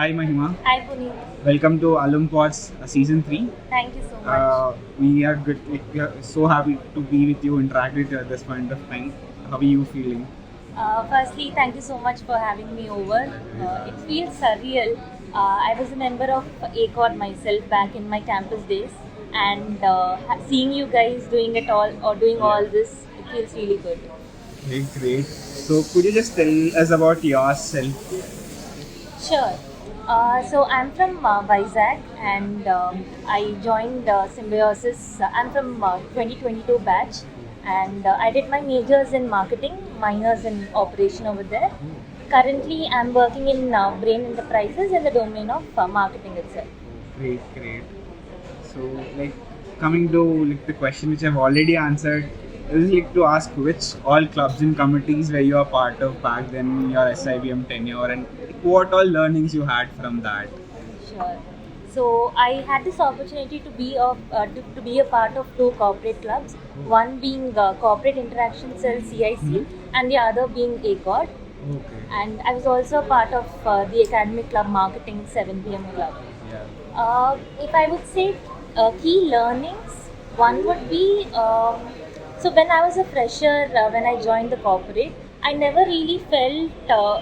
Hi Mahima, Hi Puneet. welcome to Alumpods season 3. Thank you so much. We are good. We are so happy to be with you, interact with you at this point of time. How are you feeling? Firstly, thank you so much for having me over. It feels surreal. I was a member of ACoord myself back in my campus days, and seeing you guys doing it all or doing all this, it feels really good. Great. So could you just tell us about yourself? Sure. So I'm from Vizag, and I joined Symbiosis. I'm from 2022 batch, and I did my majors in marketing, minors in operation over there. Currently, I'm working in Brain Enterprises in the domain of marketing itself. Great. So like coming to like the question which I've already answered, I would like to ask which all clubs and committees were you a part of back then in your SIBM tenure, and what all learnings you had from that? Sure. So I had this opportunity to be a part of two corporate clubs. One being Corporate Interaction Cell (CIC) and the other being ACoord. Okay. And I was also a part of the academic club marketing 7 p.m. club. Yeah. If I would say key learnings, one would be so when I was a fresher, when I joined the corporate, I never really felt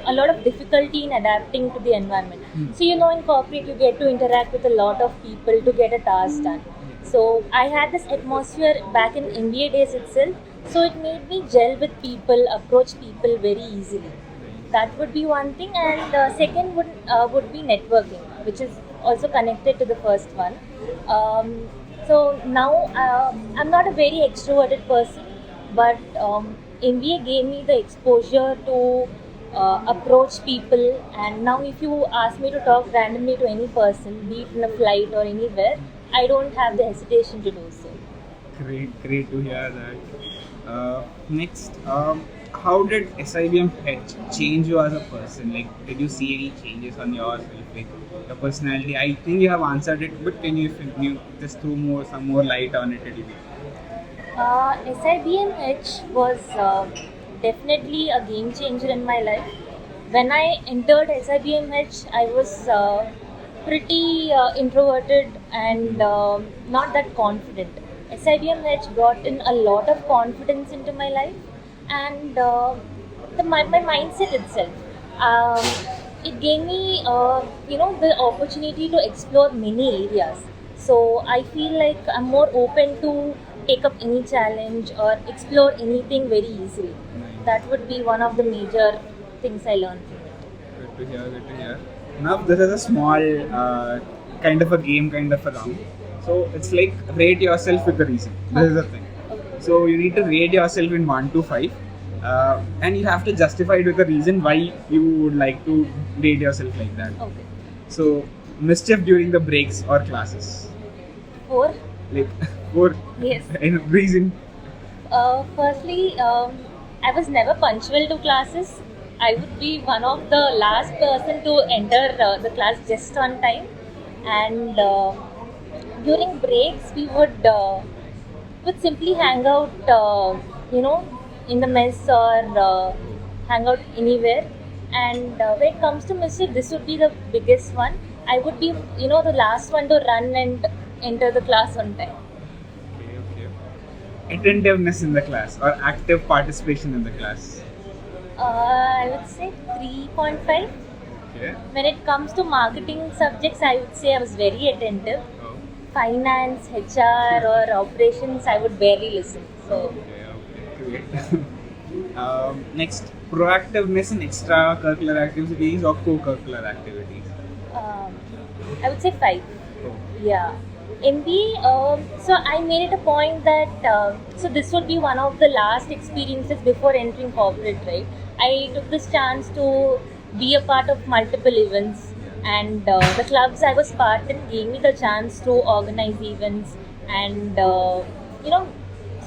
a lot of difficulty in adapting to the environment. So, in corporate, you get to interact with a lot of people to get a task done. So, I had this atmosphere back in MBA days itself, so it made me gel with people, approach people very easily. That would be one thing, and second would be networking, which is also connected to the first one. So now I'm not a very extroverted person, but MBA gave me the exposure to approach people, and now if you ask me to talk randomly to any person, be it in a flight or anywhere, I don't have the hesitation to do so. Great to hear that. Next, how did SIBM-H change you as a person? Like, did you see any changes on yourself, like your personality? I think you have answered it, but can you just throw some more light on it a little bit? SIBM-H was definitely a game changer in my life. When I entered SIBM-H, I was pretty introverted and not that confident. SIBM-H brought in a lot of confidence into my life, and my mindset itself. Um, it gave me, the opportunity to explore many areas. So I feel like I'm more open to take up any challenge or explore anything very easily. That would be one of the major things I learned from it. Good to hear. Now, this is a small kind of a game, kind of a round. So it's like rate yourself with the reason. This is the thing. Okay. So you need to rate yourself in 1 to 5, and you have to justify it with the reason why you would like to rate yourself like that. Okay. So mischief during the breaks or classes, 4. like for Yes. any reason. Firstly, I was never punctual to classes. I would be one of the last person to enter the class just on time, and during breaks we would simply hang out, in the mess or hang out anywhere. And when it comes to mischief, this would be the biggest one. I would be, the last one to run and enter the class on time. Okay. Attentiveness in the class or active participation in the class. I would say 3.5. Okay. When it comes to marketing subjects, I would say I was very attentive. Oh. Finance, HR, or operations, I would barely listen. So, Okay, great. Next, proactiveness in extracurricular activities or co-curricular activities. um, I would say 5. Oh. Yeah. MBA, so I made it a point that, so this would be one of the last experiences before entering corporate, right? I took this chance to be a part of multiple events, and the clubs I was part in gave me the chance to organize events and,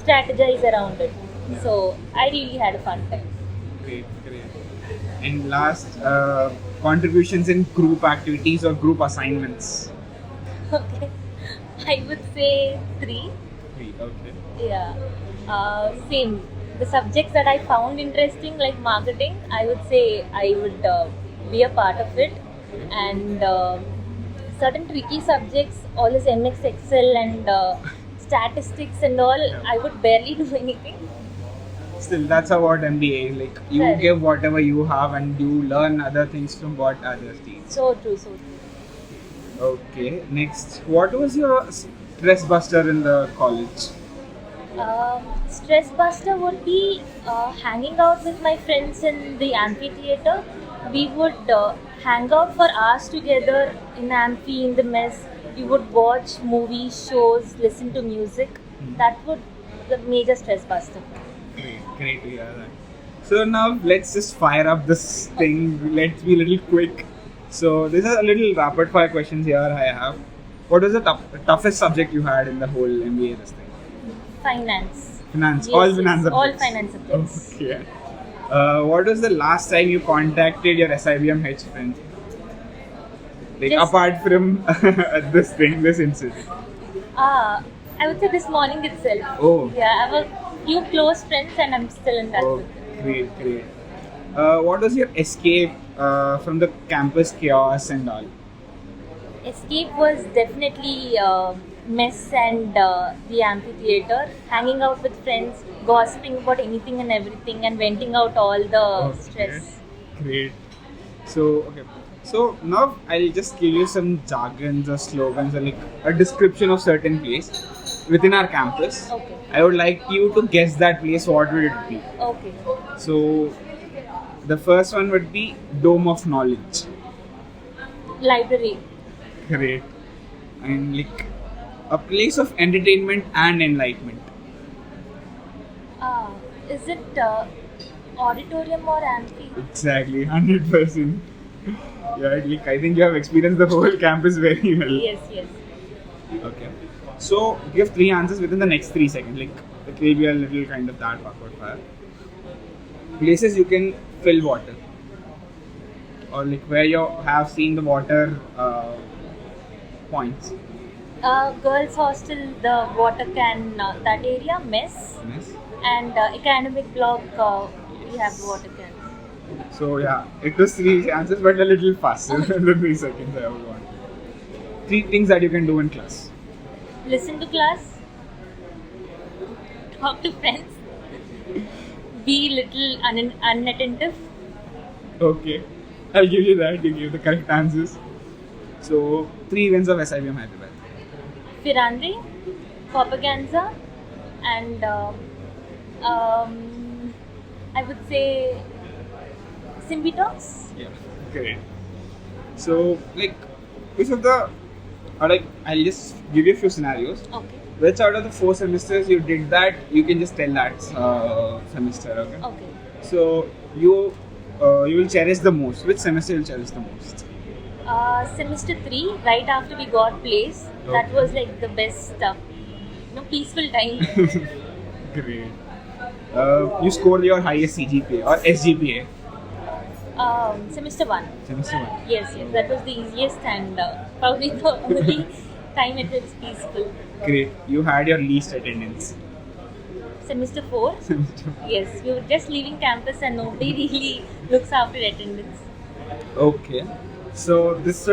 strategize around it. Yeah. So I really had a fun time. Great. And last, contributions in group activities or group assignments. Okay. I would say 3. 3. Okay. Yeah. Same. The subjects that I found interesting, like marketing, I would say I would be a part of it. and certain tricky subjects, all this MX Excel and statistics and all, I would barely do anything. Still, that's about MBA. Like you Correct. give whatever you have, and you learn other things from what others teach. So true, so true. Okay. Next, what was your stress buster in the college? Stress buster would be hanging out with my friends in the amphitheater. We would hang out for hours together in amphi, in the mess. We would watch movies, shows, listen to music. That would the major stress buster. Great to hear that. So now let's just fire up this thing. Let's be a little quick. So these are a little rapid fire questions here I have. What was the toughest subject you had in the whole MBA this thing? Finance. Finance. Yes, All yes, finance subjects. all finance subjects. Okay. What was the last time you contacted your SIBM-H friend? Like Just- apart from this thing, this incident. I would say this morning itself. Oh. Yeah, I have a few close friends and I'm still in touch Oh, with them. great. What was your escape from the campus chaos and all? Escape was definitely mess and the amphitheater, hanging out with friends, gossiping about anything and everything, and venting out all the stress. Great. So now I'll just give you some jargons or slogans or like a description of certain place within our campus. Okay. I would like you to guess that place. What would it be? Okay. So the first one would be Dome of Knowledge. Library. Great. And like a place of entertainment and enlightenment. Is it auditorium or amphi? Exactly, 100%. Yeah, like I think you have experienced the whole campus very well. Yes, yes. Okay. So give 3 answers within the next 3 seconds. Like it will be a little kind of that backward fire. Places you can fill water, or like where you have seen the water points. Girls' hostel, the water can, that area, mess, Yes. and academic block, we have water can. So yeah, it was 3 answers, but a little faster than the 3 seconds I would want. 3 things that you can do in class. Listen to class, talk to friends, be little unattentive. Okay, I'll give you that. You gave the correct answers. So 3 events of SIBM Hyderabad. Firande, propaganda, and I would say Symbiosis. Yeah, great. So like, which of the, or like, I'll just give you a few scenarios. Okay. Which out of the 4 semesters you did that, you can just tell that semester. Okay. Okay. So you will cherish the most. Which semester you'll cherish the most? Semester 3, right after we got place, that Okay. was like the best, peaceful time. Great. You scored your highest CGPA or SGPA. Semester 1. Semester 1. Yes, that was the easiest and probably the only time it was peaceful. Great. You had your least attendance. Semester 4. Semester. Yes, we were just leaving campus and nobody really looks after attendance. Okay. So this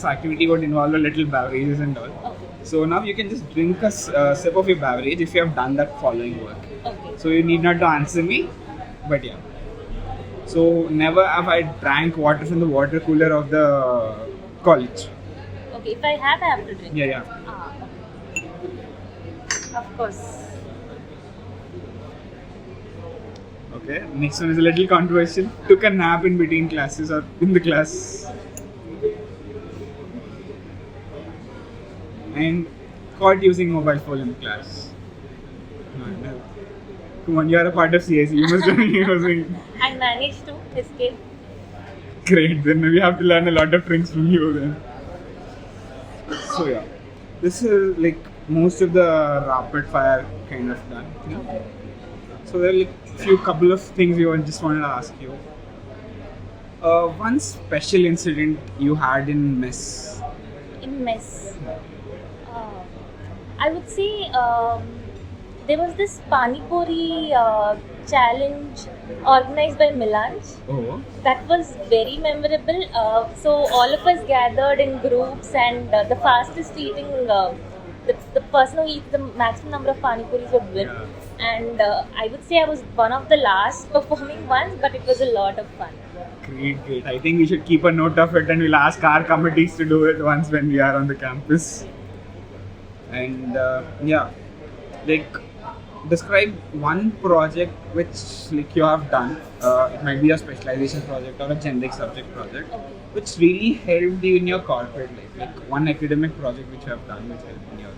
activity would involve a little beverages and all. Okay. So now you can just drink a sip of your beverage if you have done that following work. Okay. So you need not to answer me, but yeah. So never have I drank water from the water cooler of the college. Okay, if I have to drink. Yeah. Okay. Of course. Okay. Next one is a little controversial. Took a nap in between classes or in the class. And caught using mobile phone in class. No. Come on, you are a part of CIC. You must be using. I managed to escape. Great. Then we have to learn a lot of tricks from you then. So yeah, this is like most of the rapid fire kind of done. Okay. So there are like couple of things we just wanted to ask you. One special incident you had in mess. In mess. I would say there was this Pani Puri challenge organized by Milange. Oh, That was very memorable. So all of us gathered in groups, and the fastest eating, the person who eats the maximum number of pani puris would win. yeah. And I would say I was one of the last performing ones, but it was a lot of fun. Great, great. I think we should keep a note of it and we'll ask our committees to do it once when we are on the campus. And yeah, like describe one project which like you have done. It might be a specialization project or a generic subject project, Okay. which really helped you in your corporate life. Like one academic project which you have done which helped in your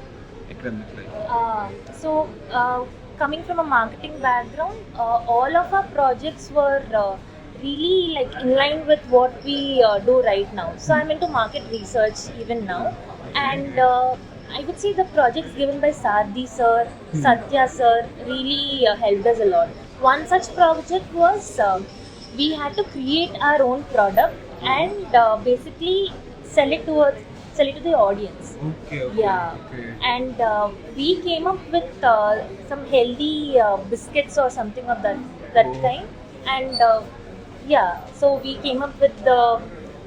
academic life. Coming from a marketing background, all of our projects were really like in line with what we do right now. So I'm into market research even now, and I would say the projects given by Sardi sir, Satya sir really helped us a lot. One such project was we had to create our own product and basically sell it to the audience. Okay, okay. Yeah, Okay. and we came up with some healthy biscuits or something of that Oh. kind, and yeah, so we came up with the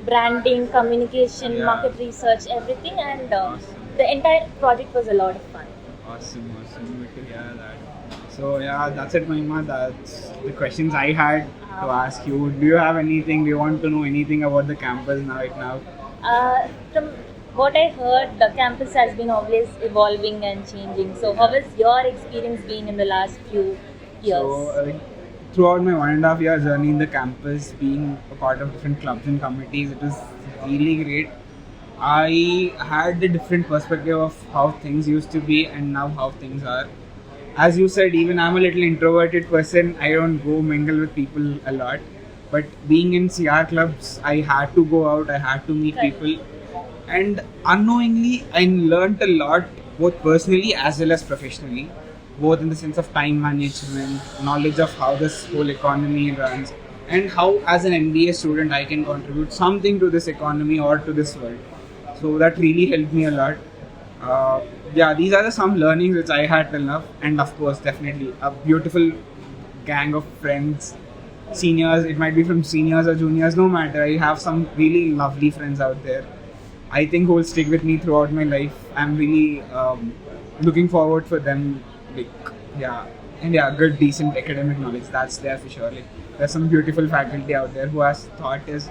branding, communication, Yeah. market research, everything, and Awesome. the entire project was a lot of fun. Awesome, awesome. Good to hear that. So yeah, that's it, Mahima. That's the questions I had to ask you. Do you have anything? Do you want to know anything about the campus right now? From what I heard, the campus has been always evolving and changing. So, how has your experience been in the last few years? So throughout my 1.5 year journey in the campus, being a part of different clubs and committees, it was really great. I had the different perspective of how things used to be and now how things are. As you said, even I'm a little introverted person. I don't go mingle with people a lot. But being in CR clubs, I had to go out, I had to meet Correct. people. And unknowingly, I learned a lot, both personally as well as professionally. Both in the sense of time management, knowledge of how this whole economy runs, and how, as an MBA student, I can contribute something to this economy or to this world. So that really helped me a lot. Yeah, these are some learnings which I had till now, and of course, definitely a beautiful gang of friends, seniors. It might be from seniors or juniors, no matter. I have some really lovely friends out there. I think who will stick with me throughout my life. I'm really looking forward for them. Like, yeah, and yeah, good, decent academic knowledge. That's there for sure. Like, there's some beautiful faculty out there who has taught us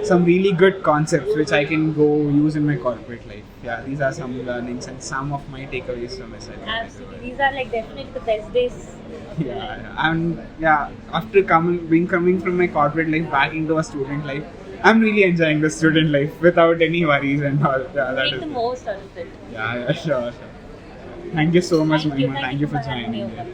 some really good concepts which I can go use in my corporate life. Yeah, these are some learnings and some of my takeaways from SIBM. Absolutely, these are like definitely the best days. Yeah, and yeah, after coming from my corporate life back into a student life, I'm really enjoying the student life without any worries and all. Yeah, that Make is. the most out of it. Yeah, sure, sure. Thank you so much, Thank you. Mahima. Thank Thank you you for for having joining me me. over.